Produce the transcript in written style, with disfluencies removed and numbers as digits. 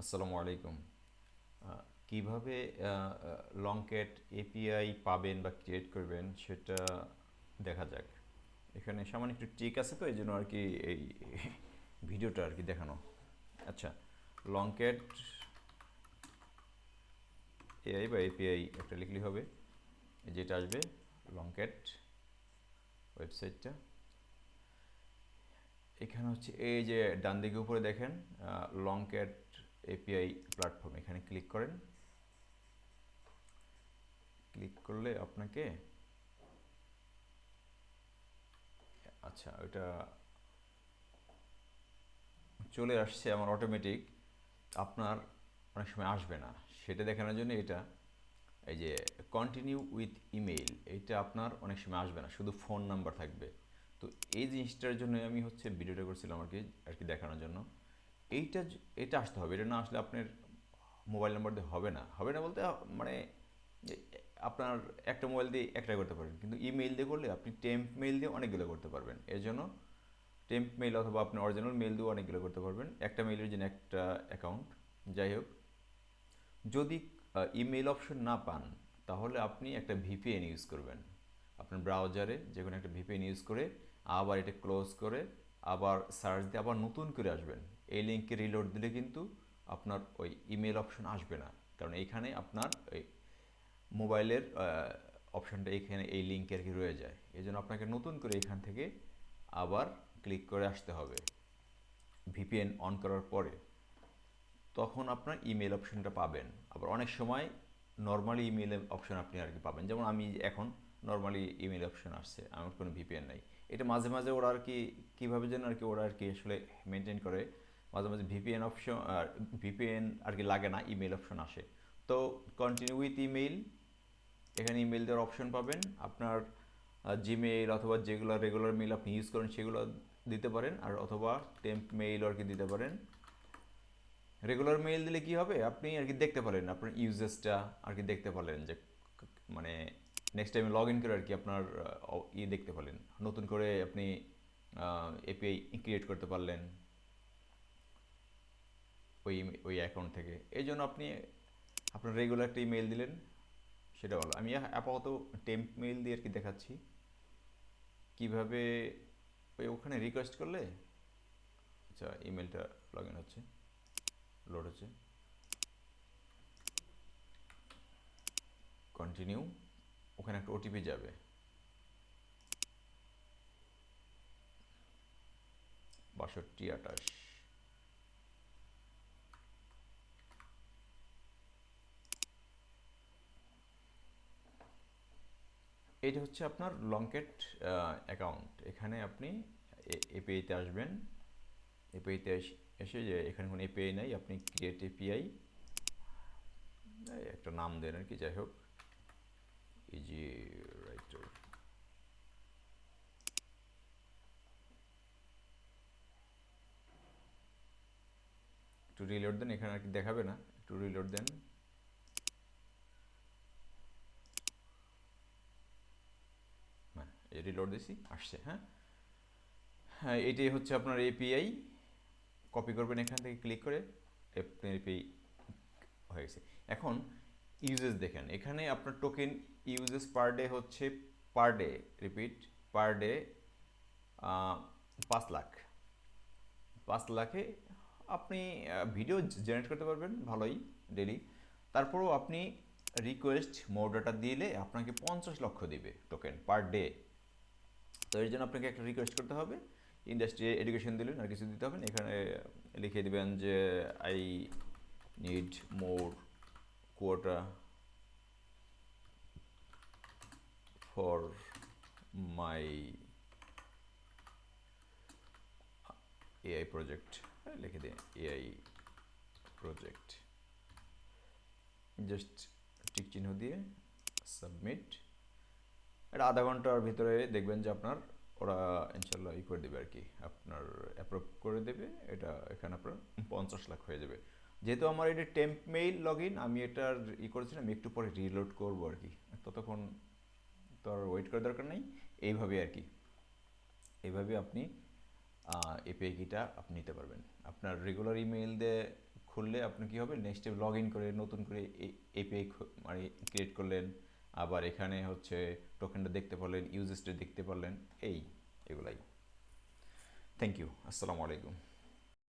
আসসালামু আলাইকুম। কিভাবে লংক্যাট এপিআই পাবেন বা ক্রিয়েট করবেন সেটা দেখা যাক। এখানে সামান্য একটু ট্রিক আছে, তো এই জন্য আর কি এই ভিডিওটা আর কি দেখানো। আচ্ছা, লংক্যাট এআই বা এপিআই একটা লিখলেই হবে, যেটা আসবে লংক্যাট ওয়েবসাইটটা। এখানে হচ্ছে এই যে ডান দিকে উপরে দেখেন লংক্যাট এপিআই প্ল্যাটফর্ম, এখানে ক্লিক করেন। ক্লিক করলে আপনাকে, আচ্ছা ওইটা চলে আসছে আমার অটোমেটিক। আপনার অনেক সময় আসবে না, সেটা দেখানোর জন্য এটা, এই যে কন্টিনিউ উইথ ইমেইল, এইটা আপনার অনেক সময় আসবে না, শুধু ফোন নাম্বার থাকবে। তো এই জিনিসটার জন্য আমি হচ্ছে ভিডিওটা করছিলাম আর কি দেখানোর জন্য। এইটা এটা আসতে হবে, এটা না আসলে আপনার মোবাইল নাম্বার দিয়ে হবে না বলতে মানে আপনার একটা মোবাইল দিয়ে একটা করতে পারবেন, কিন্তু ইমেইল দিয়ে করলে আপনি টেম্প মেইল দিয়ে অনেকগুলো করতে পারবেন। এর জন্য টেম্প মেইল অথবা আপনি অরিজিনাল মেইল দিয়েও অনেকগুলো করতে পারবেন, একটা মেইলের জন্য একটা অ্যাকাউন্ট। যাই হোক, যদি ইমেইল অপশন না পান, তাহলে আপনি একটা ভিপিএন ইউজ করবেন। আপনার ব্রাউজারে যে কোনো একটা ভিপিএন ইউজ করে আবার এটা ক্লোজ করে আবার সার্চ দিয়ে আবার নতুন করে আসবেন। এই লিঙ্কে রিলোড দিলে কিন্তু আপনার ওই ইমেল অপশন আসবে না, কারণ এইখানে আপনার ওই মোবাইলের অপশানটা এইখানে এই লিঙ্কে আর কি রয়ে যায়। এই জন্য আপনাকে নতুন করে এখান থেকে আবার ক্লিক করে আসতে হবে ভিপিএন অন করার পরে, তখন আপনার ইমেল অপশনটা পাবেন। আবার অনেক সময় নর্মালি ইমেল অপশন আপনি আর কি পাবেন, যেমন আমি এখন নর্মালি ইমেল অপশন আসছে, আমার কোনো ভিপিএন নাই। এটা মাঝে মাঝে ওরা আর কি কীভাবে যেন আর কি ওরা আর কি আসলে মেনটেন করে, মাঝে মাঝে ভিপিএন অপশন ভিপিএন আর কি লাগে না, ইমেল অপশন আসে। তো কন্টিনিউ উইথ ইমেইল, এখানে ইমেল দেওয়ার অপশন পাবেন। আপনার জিমেইল অথবা যেগুলো রেগুলার মেইল আপনি ইউজ করেন সেগুলো দিতে পারেন, আর অথবা টেম্প মেইল আর কি দিতে পারেন। রেগুলার মেইল দিলে কি হবে, আপনি আর কি দেখতে পারেন আপনার ইউজেসটা আর কি দেখতে পারলেন, যে মানে নেক্সট টাইমে লগ ইন করে আর কি আপনার দেখতে পারলেন, নতুন করে আপনি এপিআই ক্রিয়েট করতে পারলেন ওই ওই অ্যাকাউন্ট থেকে। এই জন্য আপনি আপনার রেগুলার একটা ইমেল দিলেন, সেটা ভালো। আমি আপাতত টেম্প মেইল দিয়ে আর কি দেখাচ্ছি কীভাবে ওই ওখানে রিকোয়েস্ট করলে। আচ্ছা, ইমেলটা লগ ইন হচ্ছে, লোড হচ্ছে, কন্টিনিউ। ওখানে একটা ওটিপি যাবে, 6228। এটা হচ্ছে আপনার লংকেট অ্যাকাউন্ট। এখানে আপনি এপিআইতে আসবেন। এপিআইতে এসে যে এখানে কোনো এপিআই নাই, আপনি ক্রিয়েট এপিআই একটা নাম দেন আর কি। যাই হোক, ইজি রাইটার, একটু রিলোড দেন, এখানে আর কি দেখাবে না, একটু রিলোড দেন। হ্যাঁ, এই রিলোড দিছি, আসছে। হ্যাঁ হ্যাঁ, এটাই হচ্ছে আপনার এপিআই। কপি করবেন এখান থেকে ক্লিক করে, আপনার এপিআই হয়ে গেছে। এখন ইউজেস দেখেন, এখানে আপনার টোকেন ইউজেস পার ডে হচ্ছে, per day, repeat, per day 5 lakh. 5 লাখে আপনি ভিডিও জেনারেট করতে পারবেন ভালোই ডেলি। তারপরেও আপনি রিকোয়েস্ট মোর ডাটা দিলে আপনাকে 50 লক্ষ দিবে টোকেন পার ডে। তো এর জন্য আপনাকে একটা রিকোয়েস্ট করতে হবে, ইন্ডাস্ট্রি এডুকেশন দিলেন আর কিছু দিতে হবে, এখানে লিখে দিবেন যে I need more quota for my AI project, লিখে দিন এআই প্রজেক্ট, জাস্ট টিক চিহ্ন দিয়ে সাবমিট। এটা আধা ঘন্টার ভিতরে দেখবেন যে আপনার ওরা ইনশাল্লাহ ই করে দেবে আর কি, আপনার অ্যাপ্রুভ করে দেবে। এটা এখানে আপনার 50 লাখ হয়ে যাবে। যেহেতু আমার এটা টেম্প মেইল লগ ইন, আমি এটার করেছিলাম, আমি একটু পরে রিলোড করবো আর কি, ততক্ষণ তো আর ওয়েট করার দরকার নেই। এইভাবে আর কি, এইভাবে আপনি এপিআই কিটা আপনি নিতে পারবেন। আপনার রেগুলার ইমেইল দিয়ে খুললে আপনি কী হবে, নেক্সট লগ ইন করে নতুন করে এপিআই মানে ক্রিয়েট করলেন, আবার এখানে হচ্ছে টোকেনটা দেখতে পারলেন, ইউজেসটা দেখতে পারলেন, এগুলাই। থ্যাংক ইউ, আসসালামু আলাইকুম।